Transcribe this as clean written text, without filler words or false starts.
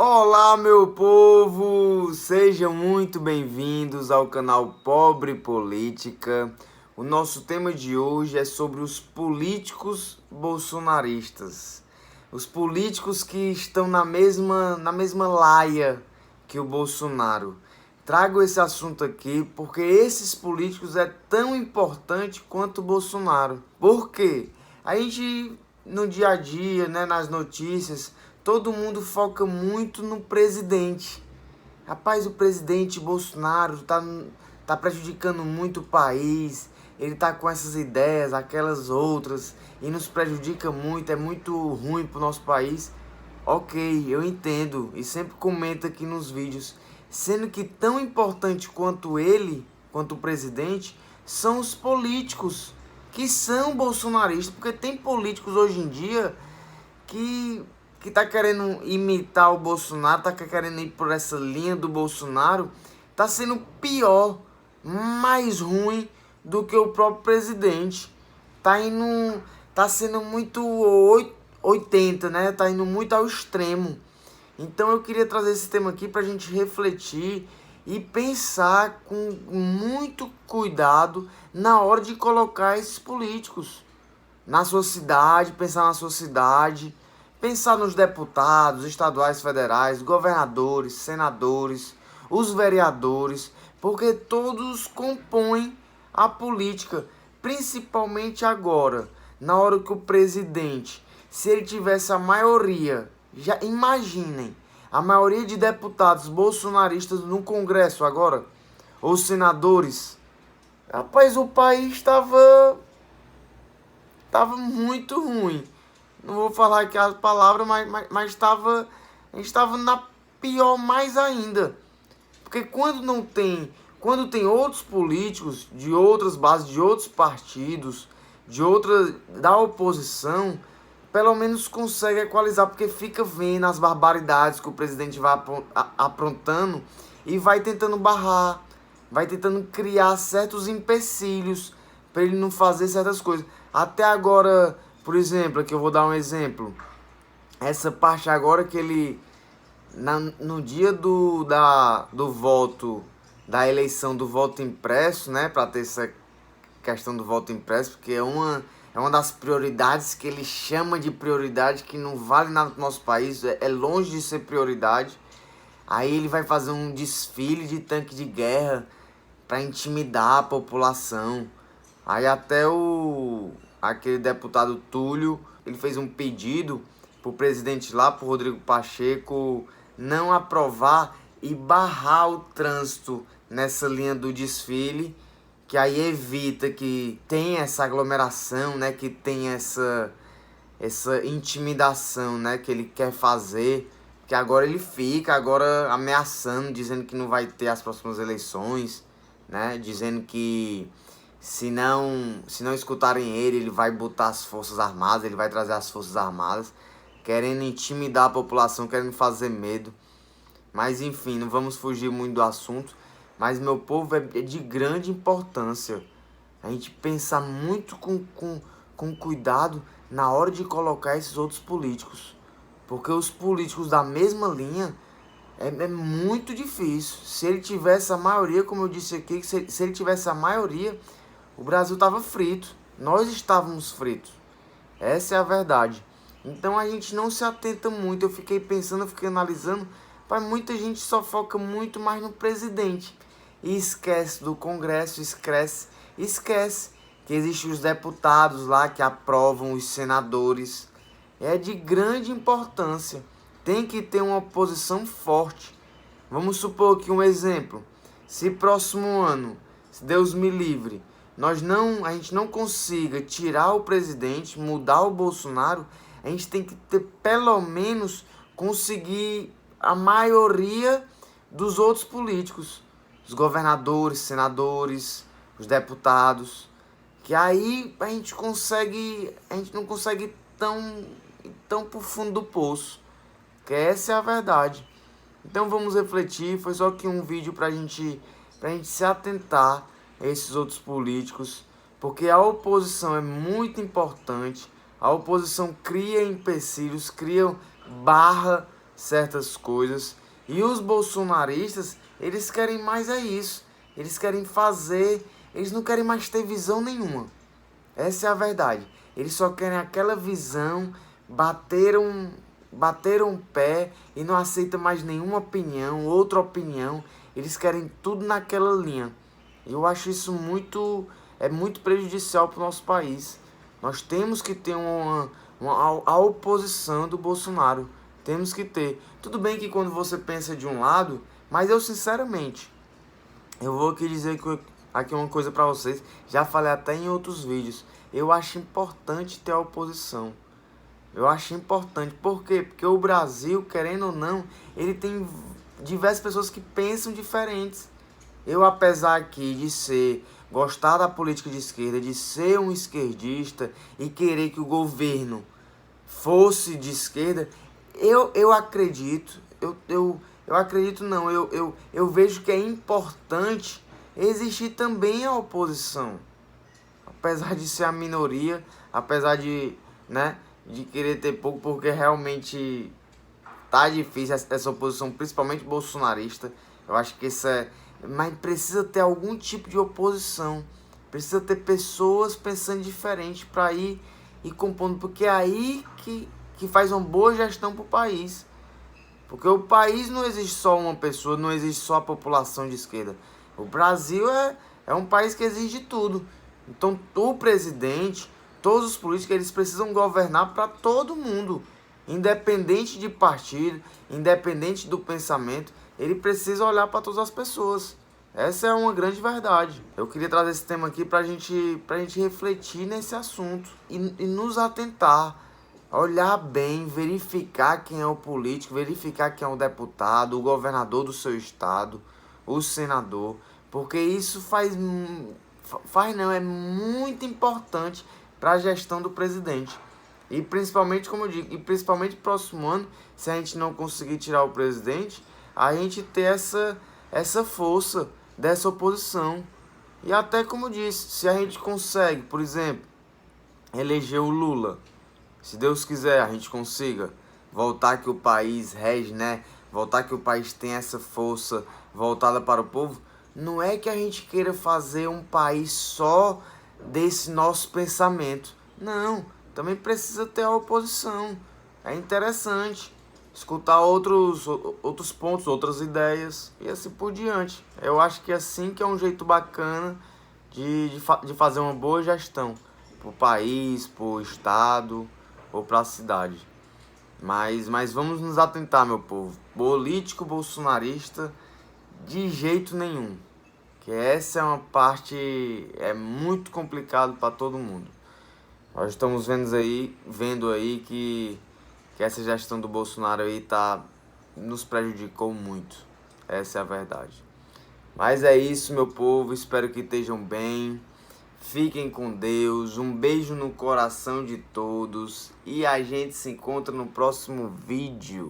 Olá, meu povo! Sejam muito bem-vindos ao canal Pobre Política. O nosso tema de hoje é sobre os políticos bolsonaristas. Os políticos que estão na mesma laia que o Bolsonaro. Trago esse assunto aqui porque esses políticos é tão importante quanto o Bolsonaro. Por quê? A gente, no dia a dia, né, nas notícias, todo mundo foca muito no presidente. Rapaz, o presidente Bolsonaro tá prejudicando muito o país. Ele tá com essas ideias, aquelas outras, e nos prejudica muito, é muito ruim pro nosso país. Ok, eu entendo e sempre comento aqui nos vídeos. Sendo que tão importante quanto ele, quanto o presidente, são os políticos que são bolsonaristas. Porque tem políticos hoje em dia que tá querendo imitar o Bolsonaro, tá querendo ir por essa linha do Bolsonaro, tá sendo pior, mais ruim do que o próprio presidente. Tá sendo muito 80, né? Tá indo muito ao extremo. Então eu queria trazer esse tema aqui pra gente refletir e pensar com muito cuidado na hora de colocar esses políticos na sua cidade, pensar na sua cidade, pensar nos deputados estaduais, federais, governadores, senadores, os vereadores, porque todos compõem a política, principalmente agora, na hora que o presidente, se ele tivesse a maioria, já imaginem, a maioria de deputados bolsonaristas no Congresso agora, ou senadores, rapaz, o país estava muito ruim. Não vou falar aqui as palavras, mas estava, a gente estava na pior mais ainda. Porque quando tem outros políticos de outras bases, de outros partidos, da oposição, pelo menos consegue equalizar, porque fica vendo as barbaridades que o presidente vai aprontando e vai tentando barrar, vai tentando criar certos empecilhos para ele não fazer certas coisas. Até agora, por exemplo, aqui eu vou dar um exemplo. Essa parte agora que ele, no dia do voto, da eleição do voto impresso, né, para ter essa questão do voto impresso, porque é uma das prioridades que ele chama de prioridade, que não vale nada pro nosso país, é longe de ser prioridade. Aí ele vai fazer um desfile de tanque de guerra para intimidar a população. Aí até aquele deputado Túlio, ele fez um pedido pro presidente lá, pro Rodrigo Pacheco, não aprovar e barrar o trânsito nessa linha do desfile, que aí evita que tenha essa aglomeração, né, que tenha essa intimidação, né, que ele quer fazer, que agora ele fica agora ameaçando, dizendo que não vai ter as próximas eleições, né, dizendo que se não escutarem ele vai botar as Forças Armadas, ele vai trazer as Forças Armadas, querendo intimidar a população, querendo fazer medo. Mas enfim, não vamos fugir muito do assunto. Mas, meu povo, é de grande importância a gente pensar muito com cuidado na hora de colocar esses outros políticos. Porque os políticos da mesma linha é muito difícil. Se ele tivesse a maioria, como eu disse aqui, se ele tivesse a maioria, o Brasil estava frito. Nós estávamos fritos. Essa é a verdade. Então a gente não se atenta muito. Eu fiquei pensando, eu fiquei analisando. Mas muita gente só foca muito mais no presidente. E esquece do Congresso, esquece que existem os deputados lá que aprovam os senadores. É de grande importância. Tem que ter uma oposição forte. Vamos supor aqui um exemplo. Se próximo ano, se Deus me livre, a gente não consiga tirar o presidente, mudar o Bolsonaro, a gente tem que ter pelo menos conseguir a maioria dos outros políticos, os governadores, senadores, os deputados, que aí a gente não consegue tão pro fundo do poço, que essa é a verdade. Então vamos refletir, foi só aqui um vídeo pra gente se atentar a esses outros políticos, porque a oposição é muito importante, a oposição cria empecilhos, barra certas coisas. E os bolsonaristas, eles querem mais isso. Eles querem fazer, eles não querem mais ter visão nenhuma. Essa é a verdade. Eles só querem aquela visão, bateram o pé e não aceitam mais nenhuma opinião, outra opinião. Eles querem tudo naquela linha. Eu acho isso muito prejudicial para o nosso país. Nós temos que ter a oposição do Bolsonaro. Temos que ter. Tudo bem que quando você pensa de um lado, mas eu sinceramente, eu vou aqui dizer aqui uma coisa para vocês. Já falei até em outros vídeos. Eu acho importante ter a oposição. Eu acho importante. Por quê? Porque o Brasil, querendo ou não, ele tem diversas pessoas que pensam diferentes. Eu, apesar aqui de gostar da política de esquerda, de ser um esquerdista e querer que o governo fosse de esquerda, eu acredito, eu acredito não, eu vejo que é importante existir também a oposição. Apesar de ser a minoria, apesar de, né, de querer ter pouco, porque realmente tá difícil essa oposição, principalmente bolsonarista. Eu acho que isso é... Mas precisa ter algum tipo de oposição. Precisa ter pessoas pensando diferente para ir compondo. Porque é aí que faz uma boa gestão para o país. Porque o país não existe só uma pessoa, não existe só a população de esquerda. O Brasil é um país que exige tudo. Então o presidente, todos os políticos, eles precisam governar para todo mundo. Independente de partido, independente do pensamento, ele precisa olhar para todas as pessoas. Essa é uma grande verdade. Eu queria trazer esse tema aqui pra gente refletir nesse assunto e nos atentar, olhar bem, verificar quem é o político, verificar quem é o deputado, o governador do seu estado, o senador, porque isso é muito importante para a gestão do presidente. E principalmente, como eu digo, principalmente próximo ano, se a gente não conseguir tirar o presidente, a gente ter essa força dessa oposição. E até, como eu disse, se a gente consegue, por exemplo, eleger o Lula, se Deus quiser, a gente consiga voltar que o país rege, né? Voltar que o país tem essa força voltada para o povo. Não é que a gente queira fazer um país só desse nosso pensamento. Não, também precisa ter a oposição. É interessante escutar outros pontos, outras ideias e assim por diante. Eu acho que assim que é um jeito bacana de fazer uma boa gestão para o país, para o estado ou para a cidade. Mas vamos nos atentar, meu povo. Político bolsonarista, de jeito nenhum. Que essa é uma parte muito complicado para todo mundo. Nós estamos vendo aí que essa gestão do Bolsonaro aí nos prejudicou muito. Essa é a verdade. Mas é isso, meu povo. Espero que estejam bem. Fiquem com Deus. Um beijo no coração de todos. E a gente se encontra no próximo vídeo.